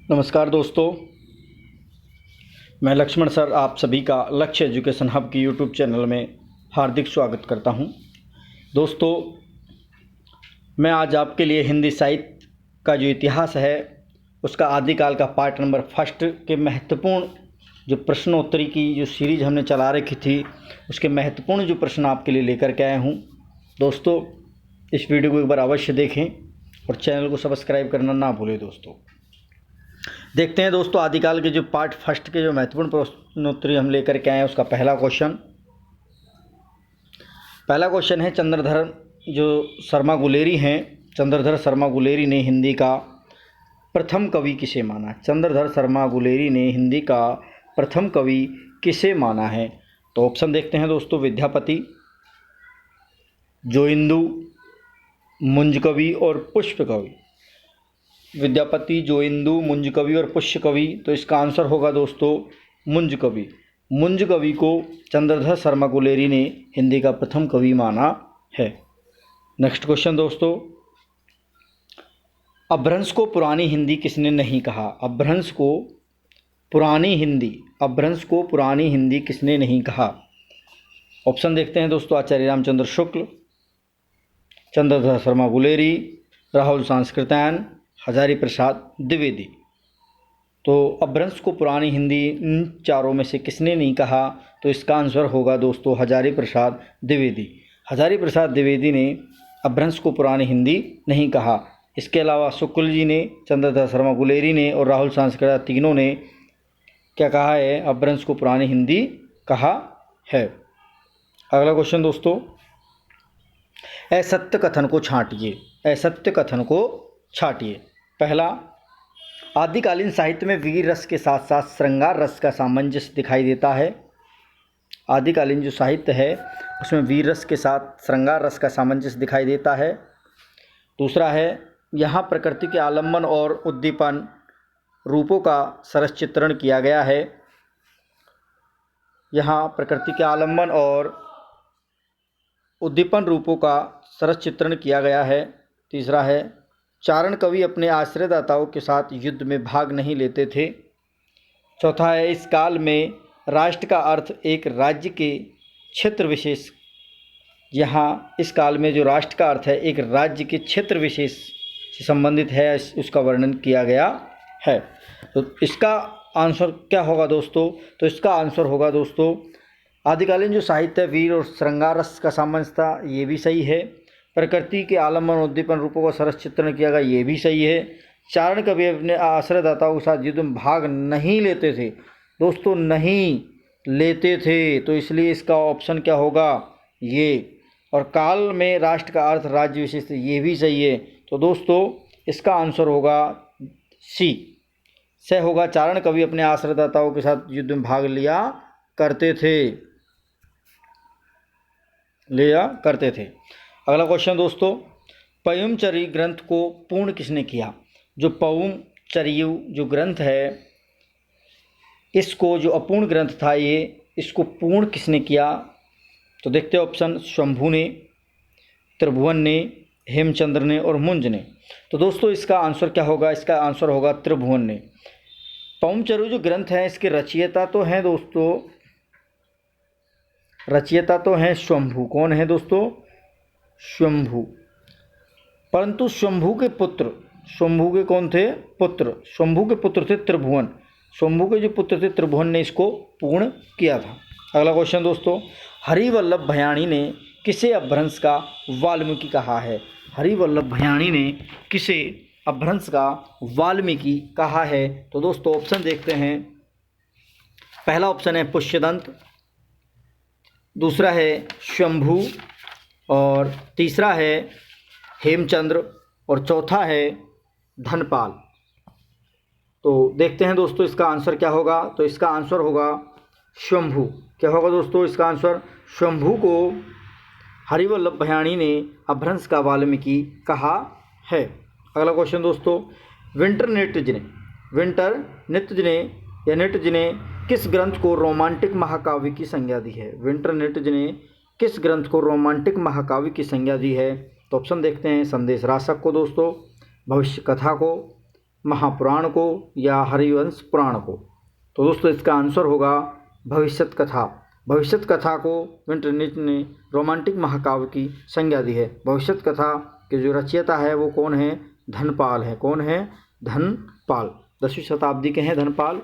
नमस्कार दोस्तों, मैं लक्ष्मण सर आप सभी का लक्ष्य एजुकेशन हब की यूट्यूब चैनल में हार्दिक स्वागत करता हूं। दोस्तों, मैं आज आपके लिए हिंदी साहित्य का जो इतिहास है उसका आदिकाल का पार्ट नंबर फर्स्ट के महत्वपूर्ण जो प्रश्नोत्तरी की जो सीरीज़ हमने चला रखी थी उसके महत्वपूर्ण जो प्रश्न आपके लिए लेकर के आया हूँ। दोस्तों, इस वीडियो को एक बार अवश्य देखें और चैनल को सब्सक्राइब करना ना भूलें। दोस्तों, देखते हैं दोस्तों आदिकाल के जो पार्ट फर्स्ट के जो महत्वपूर्ण प्रश्नोत्तरी हम लेकर के आए हैं उसका पहला क्वेश्चन है चंद्रधर जो शर्मा गुलेरी हैं। चंद्रधर शर्मा गुलेरी ने हिंदी का प्रथम कवि किसे माना? चंद्रधर शर्मा गुलेरी ने हिंदी का प्रथम कवि किसे माना है? तो ऑप्शन देखते हैं दोस्तों, विद्यापति, जोइंदू, मुंज कवि और पुष्प कवि। विद्यापति, जोइंदू, मुंज कवि और पुष्य कवि। तो इसका आंसर होगा दोस्तों मुंज कवि। मुंज कवि को चंद्रधर शर्मा गुलेरी ने हिंदी का प्रथम कवि माना है। नेक्स्ट क्वेश्चन दोस्तों, अपभ्रंश को पुरानी हिंदी किसने नहीं कहा? अपभ्रंश को पुरानी हिंदी किसने नहीं कहा? ऑप्शन देखते हैं दोस्तों, आचार्य रामचंद्र शुक्ल, चंद्रधर शर्मा गुलेरी, राहुल सांस्कृत्यायन, हजारी प्रसाद द्विवेदी। तो अपभ्रंश को पुरानी हिंदी इन चारों में से किसने नहीं कहा? तो इसका आंसर होगा दोस्तों हजारी प्रसाद द्विवेदी। हजारी प्रसाद द्विवेदी ने अपभ्रंश को पुरानी हिंदी नहीं कहा। इसके अलावा शुक्ल जी ने, चंद्रधर शर्मा गुलेरी ने और राहुल सांस्कृत्यायन तीनों ने क्या कहा है? अपभ्रंश को पुरानी हिंदी कहा है। अगला क्वेश्चन दोस्तों, असत्य कथन को छांटिए। असत्य कथन को छांटिए। पहला, आदिकालीन साहित्य में वीर रस के साथ साथ श्रृंगार रस का सामंजस्य दिखाई देता है। आदिकालीन जो साहित्य है उसमें वीर रस के साथ श्रृंगार रस का सामंजस्य दिखाई देता है। दूसरा है, यहाँ प्रकृति के आलम्बन और उद्दीपन रूपों का सरस चित्रण किया गया है। यहाँ प्रकृति के आलम्बन और उद्दीपन रूपों का सरस चित्रण किया गया है। तीसरा है, चारण कवि अपने आश्रयदाताओं के साथ युद्ध में भाग नहीं लेते थे। चौथा है, इस काल में राष्ट्र का अर्थ एक राज्य के क्षेत्र विशेष, यहाँ इस काल में जो राष्ट्र का अर्थ है एक राज्य के क्षेत्र विशेष से संबंधित है, उसका वर्णन किया गया है। तो इसका आंसर क्या होगा दोस्तों? तो इसका आंसर होगा दोस्तों आदिकालीन जो साहित्य वीर और श्रृंगार रस का सामंजस्य था, ये भी सही है। प्रकृति के आलम्बन उद्दीपन रूपों का सरस चित्रण किया गया, ये भी सही है। चारण कवि अपने आश्रयदाताओं के साथ युद्ध में भाग नहीं लेते थे। दोस्तों, नहीं लेते थे, तो इसलिए इसका ऑप्शन क्या होगा? ये। और काल में राष्ट्र का अर्थ राज्य विशेष, ये भी सही है। तो दोस्तों इसका आंसर होगा सी से होगा, चारण कवि अपने आश्रयदाताओं के साथ युद्ध में भाग लिया करते थे। अगला क्वेश्चन दोस्तों, पयुमचरी ग्रंथ को पूर्ण किसने किया? जो पयुमचरी जो ग्रंथ है इसको, जो अपूर्ण ग्रंथ था ये, इसको पूर्ण किसने किया? तो देखते हैं ऑप्शन, शंभू ने, त्रिभुवन ने, हेमचंद्र ने और मुंज ने। तो दोस्तों इसका आंसर क्या होगा? इसका आंसर होगा त्रिभुवन ने। पयुमचरी जो ग्रंथ है इसके रचयिता तो हैं दोस्तों, रचयिता तो हैं शंभू। कौन है दोस्तों? शंभू। परंतु शंभू के पुत्र, शंभू के कौन थे? पुत्र। शंभू के पुत्र थे त्रिभुवन। शंभू के जो पुत्र थे त्रिभुवन ने इसको पूर्ण किया था। अगला क्वेश्चन दोस्तों, हरिवल्लभ भयाणी ने किसे अपभ्रंश का वाल्मीकि कहा है? हरिवल्लभ भयाणी ने किसे अपभ्रंश का वाल्मीकि कहा है? तो दोस्तों ऑप्शन देखते हैं। पहला ऑप्शन है पुष्यदंत, दूसरा है शंभू और तीसरा है हेमचंद्र और चौथा है धनपाल। तो देखते हैं दोस्तों इसका आंसर क्या होगा? तो इसका आंसर होगा शंभू। क्या होगा दोस्तों इसका आंसर? शंभू को हरिवल्लभ भयाणी ने अपभ्रंश का वाल्मीकि कहा है। अगला क्वेश्चन दोस्तों, विंटर नेटज ने किस ग्रंथ को रोमांटिक महाकाव्य की संज्ञा दी है? विंटर नेटज ने किस ग्रंथ को रोमांटिक महाकाव्य की संज्ञा दी है? तो ऑप्शन देखते हैं, संदेश राशक को दोस्तों, भविष्य कथा को, महापुराण को या हरिवंश पुराण को? तो दोस्तों इसका आंसर होगा भविष्यत कथा। भविष्यत कथा को विंटरनिट ने रोमांटिक महाकाव्य की संज्ञा दी है। भविष्यत कथा के जो रचयिता है वो कौन है? धनपाल है। कौन है? धनपाल। 10वीं शताब्दी के हैं धनपाल।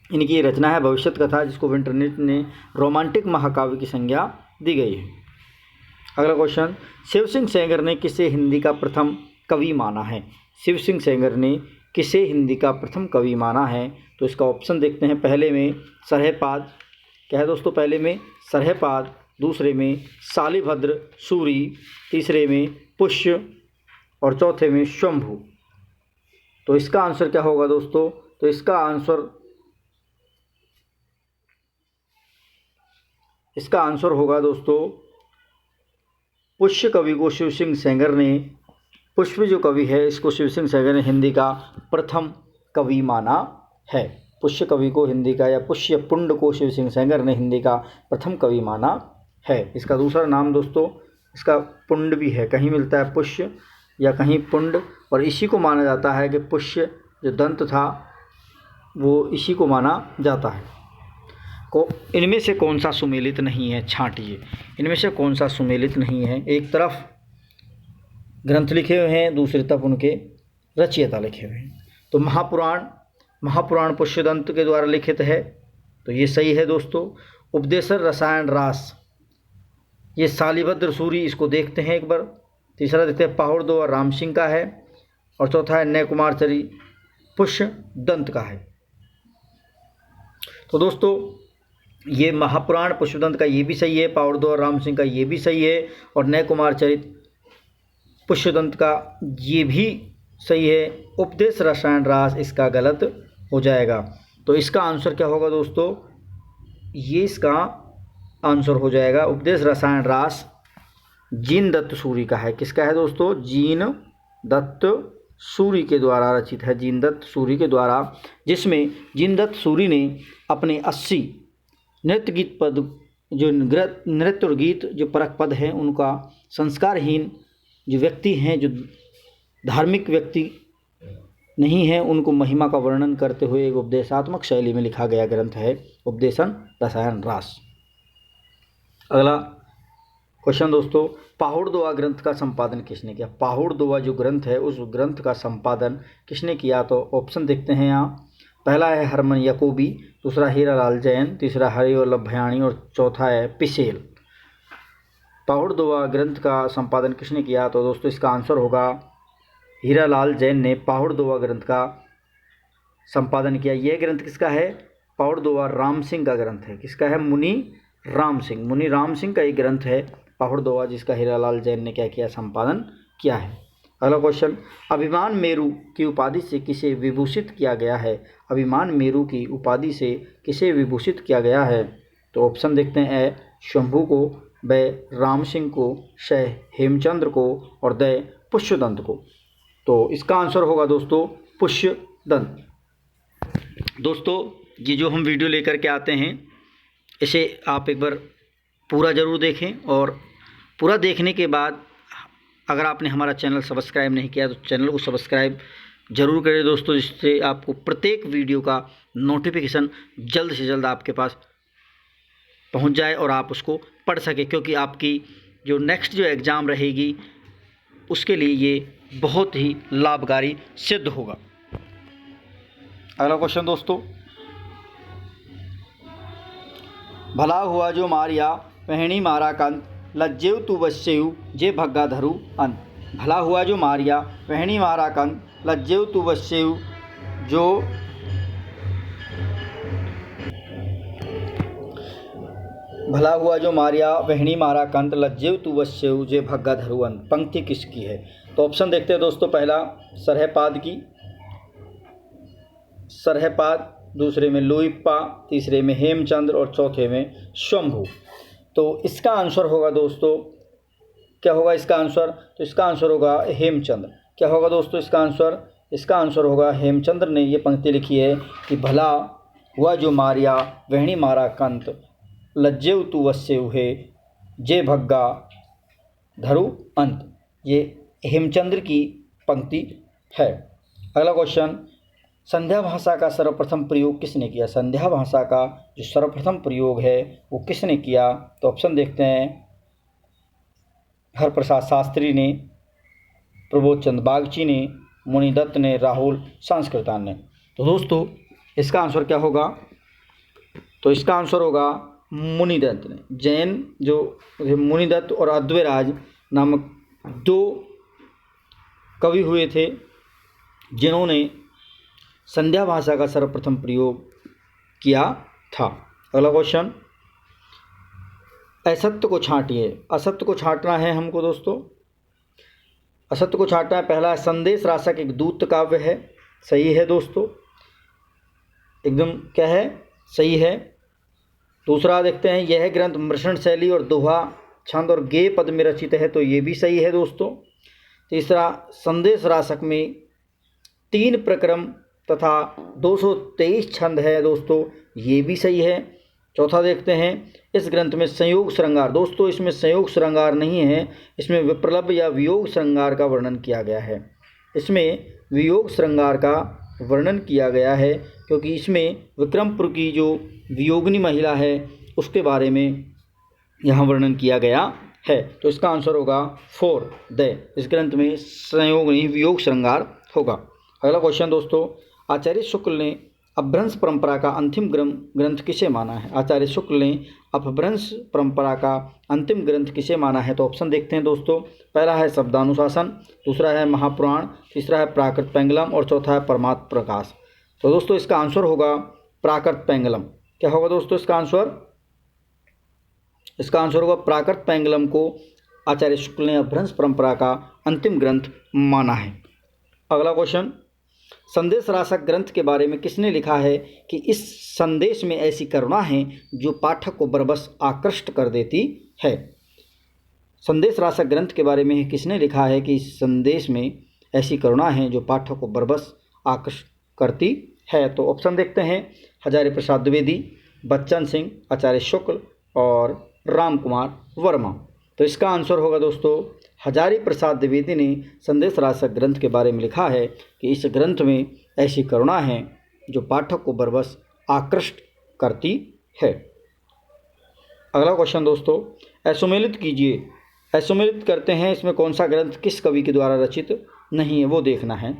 इनकी रचना है भविष्यत कथा, जिसको विंटरनिट ने रोमांटिक महाकाव्य की संज्ञा दी गई है। अगला क्वेश्चन, शिव सिंह सेंगर ने किसे हिंदी का प्रथम कवि माना है? शिव सिंह सेंगर ने किसे हिंदी का प्रथम कवि माना है? तो इसका ऑप्शन देखते हैं। पहले में सरहपाद, क्या है दोस्तों? पहले में सरहपाद, दूसरे में शालिभद्र सूरी, तीसरे में पुष्य और चौथे में शंभु। तो इसका आंसर क्या होगा दोस्तों? तो इसका आंसर होगा दोस्तों पुष्य कवि को शिव सिंह सेंगर ने, पुष्य जो कवि है इसको शिव सिंह सेंगर ने हिंदी का प्रथम कवि माना है। पुष्य कवि को हिंदी का, या पुष्य पुंड को शिव सिंह सेंगर ने हिंदी का प्रथम कवि माना है। इसका दूसरा नाम दोस्तों, इसका पुंड भी है, कहीं मिलता है पुष्य या कहीं पुंड, और इसी को माना जाता है कि पुष्य जो दंत था वो इसी को माना जाता है। इनमें से कौन सा सुमेलित नहीं है? छांटिए, इनमें से कौन सा सुमेलित नहीं है? एक तरफ ग्रंथ लिखे हुए हैं, दूसरी तरफ उनके रचयिता लिखे हुए हैं। तो महापुराण पुष्यदंत के द्वारा लिखित है, तो ये सही है दोस्तों। उपदेशर रसायन रास, ये शालिभद्र सूरी, इसको देखते हैं एक बार। तीसरा देखते हैं पाहुड़ राम सिंह का है, और चौथा है नय कुमार चरी पुष्यदंत का है। तो दोस्तों ये महापुराण पुष्यदंत का ये भी सही है, पाहुड़ राम सिंह का ये भी सही है, और नय कुमार चरित पुष्यदंत का ये भी सही है। उपदेश रसायन रास इसका गलत हो जाएगा। तो इसका आंसर क्या होगा दोस्तों? ये इसका आंसर हो जाएगा उपदेश रसायन रास जीन दत्त सूरी का है। किसका है दोस्तों? जीन दत्त सूरी के द्वारा रचित है, जीन दत्त सूरी के द्वारा, जिसमें जीन दत्त सूरी ने अपने 80 नृत्य गीत पद, जो नृत्य और गीत जो परक पद हैं, उनका संस्कारहीन जो व्यक्ति हैं, जो धार्मिक व्यक्ति नहीं हैं, उनको महिमा का वर्णन करते हुए एक उपदेशात्मक शैली में लिखा गया ग्रंथ है उपदेशन रसायन रास। अगला क्वेश्चन दोस्तों, पाहुड़ दोआ ग्रंथ का संपादन किसने किया? पाहुड़ दोआ जो ग्रंथ है उस ग्रंथ का संपादन किसने किया? तो ऑप्शन देखते हैं यहाँ। पहला है हरमन याकूबी, दूसरा हीरालाल जैन, तीसरा हरिवल्लभ भयाणी और चौथा है पिसेल। पाहुड़ दोआ ग्रंथ का संपादन किसने किया? तो दोस्तों इसका आंसर होगा हीरालाल जैन ने पाहुड़ दोआ ग्रंथ का संपादन किया। यह ग्रंथ किसका है? पाहुड़ दोआ राम सिंह का ग्रंथ है। किसका है? मुनि राम सिंह का एक ग्रंथ है पाहुड़ दोआ, जिसका हीरालाल जैन ने क्या किया? संपादन किया है। अगला क्वेश्चन, अभिमान मेरु की उपाधि से किसे विभूषित किया गया है? अभिमान मेरु की उपाधि से किसे विभूषित किया गया है? तो ऑप्शन देखते हैं। ए शंभू को, ब राम सिंह को, श हेमचंद्र को और द पुष्यदंत को। तो इसका आंसर होगा दोस्तों पुष्यदंत। दोस्तों ये जो हम वीडियो लेकर के आते हैं इसे आप एक बार पूरा ज़रूर देखें, और पूरा देखने के बाद अगर आपने हमारा चैनल सब्सक्राइब नहीं किया तो चैनल को सब्सक्राइब ज़रूर करें दोस्तों, जिससे आपको प्रत्येक वीडियो का नोटिफिकेशन जल्द से जल्द आपके पास पहुंच जाए और आप उसको पढ़ सकें, क्योंकि आपकी जो नेक्स्ट जो एग्ज़ाम रहेगी उसके लिए ये बहुत ही लाभकारी सिद्ध होगा। अगला क्वेश्चन दोस्तों, भला हुआ जो मारिया पहणी मारा कंत, लज्जेव तू बस्सेव जे भग्गा धरू अंत। भला हुआ जो मारिया पहणी मारा कंत, लज्जेव तू बस्सेव जो भला हुआ जो मारिया वहणी मारा कंत, लज्जेव तू बस्सेव जे भग्गा धरू अंत। पंक्ति किसकी है? तो ऑप्शन देखते हैं दोस्तों। पहला सरहपाद की, सरहपाद, दूसरे में लुइप्पा, तीसरे में हेमचंद्र और चौथे में शंभु। तो इसका आंसर होगा दोस्तों, क्या होगा इसका आंसर? तो इसका आंसर होगा हेमचंद्र। क्या होगा दोस्तों इसका आंसर? इसका आंसर होगा हेमचंद्र ने ये पंक्ति लिखी है कि भला हुआ जो मारिया वहणी मारा कंत, लज्जेव तू वस्सेव है जे भग्गा धरू अंत। ये हेमचंद्र की पंक्ति है। अगला क्वेश्चन, संध्या भाषा का सर्वप्रथम प्रयोग किसने किया? संध्या भाषा का जो सर्वप्रथम प्रयोग है वो किसने किया? तो ऑप्शन देखते हैं, हरप्रसाद शास्त्री ने, प्रबोध चंद्र बागची ने, मुनिदत्त ने, राहुल सांस्कृतान ने। तो दोस्तों इसका आंसर क्या होगा? तो इसका आंसर होगा मुनिदत्त ने। जैन जो मुनिदत्त और अद्वैराज नामक दो कवि हुए थे जिन्होंने संध्या भाषा का सर्वप्रथम प्रयोग किया था। अगला क्वेश्चन, असत्य को छांटिए। असत्य को छांटना है हमको दोस्तों, असत्य को छांटना है। पहला है संदेश राशक एक दूत काव्य है, सही है दोस्तों, एकदम क्या है, सही है। दूसरा देखते हैं, यह ग्रंथ मृषण शैली और दोहा छंद और गेय पद में रचित है, तो ये भी सही है दोस्तों। तीसरा, संदेश राशक में 3 प्रक्रम तथा 223 छंद है दोस्तों, ये भी सही है। चौथा देखते हैं, इस ग्रंथ में संयोग श्रृंगार, दोस्तों इसमें संयोग श्रृंगार नहीं है, इसमें विप्रलभ या वियोग श्रृंगार का वर्णन किया गया है। इसमें वियोग श्रृंगार का वर्णन किया गया है क्योंकि इसमें विक्रमपुर की जो वियोगिनी महिला है उसके बारे में यहाँ वर्णन किया गया है। तो इसका आंसर होगा 4 द। इस ग्रंथ में संयोग नहीं वियोग श्रृंगार होगा। अगला क्वेश्चन दोस्तों, आचार्य शुक्ल ने अपभ्रंश परंपरा का अंतिम ग्रंथ किसे माना है? आचार्य शुक्ल ने अपभ्रंश परंपरा का अंतिम ग्रंथ किसे माना है? तो ऑप्शन देखते हैं दोस्तों, पहला है शब्दानुशासन, दूसरा है महापुराण, तीसरा है प्राकृत पेंगलम और चौथा है परमात्म प्रकाश। तो दोस्तों इसका आंसर होगा प्राकृत पेंगलम। क्या होगा दोस्तों इसका आंसर? इसका आंसर होगा प्राकृत पेंगलम को आचार्य शुक्ल ने अपभ्रंश परंपरा का अंतिम ग्रंथ माना है। अगला क्वेश्चन, संदेश राशक ग्रंथ के बारे में किसने लिखा है कि इस संदेश में ऐसी करुणा है जो पाठक को बरबस आकृष्ट कर देती है? संदेश राशक ग्रंथ के बारे में किसने लिखा है कि इस संदेश में ऐसी करुणा है जो पाठक को बरबस आकृष्ट करती है? तो ऑप्शन देखते हैं, हजारी प्रसाद द्विवेदी, बच्चन सिंह, आचार्य शुक्ल और राम कुमार वर्मा। तो इसका आंसर होगा दोस्तों, हजारी प्रसाद द्विवेदी ने संदेश राशक ग्रंथ के बारे में लिखा है कि इस ग्रंथ में ऐसी करुणा है जो पाठक को बरबस आकृष्ट करती है। अगला क्वेश्चन दोस्तों, असुमेलित कीजिए। असुमेलित करते हैं, इसमें कौन सा ग्रंथ किस कवि के द्वारा रचित नहीं है वो देखना है।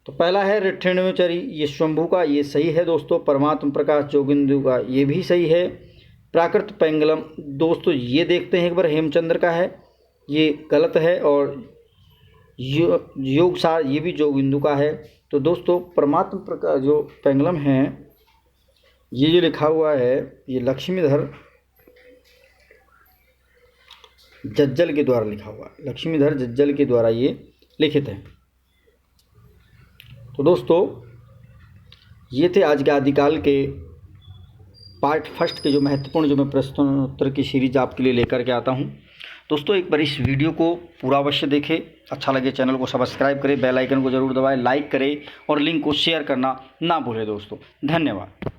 तो पहला है ऋठ्ठिण्यचरी, ये शंभू का, ये सही है दोस्तों। परमात्म प्रकाश जोगिंदु का, ये भी सही है। प्राकृत पेंगलम दोस्तों ये देखते हैं एक बार, हेमचंद्र का है, ये गलत है। और योगसार ये भी जोगिंदु का है। तो दोस्तों परमात्म प्रकाश जो पेंगलम है ये जो लिखा हुआ है ये लक्ष्मीधर जज्जल के द्वारा लिखा हुआ है, लक्ष्मीधर जज्जल के द्वारा ये लिखित है। तो दोस्तों ये थे आज के आदिकाल के पार्ट फर्स्ट के जो महत्वपूर्ण जो मैं प्रश्नोत्तर की सीरीज आपके लिए लेकर के आता हूं। दोस्तों एक बार इस वीडियो को पूरा अवश्य देखें, अच्छा लगे चैनल को सब्सक्राइब करें, बेल आइकन को जरूर दबाएं, लाइक करें और लिंक को शेयर करना ना भूलें दोस्तों। धन्यवाद।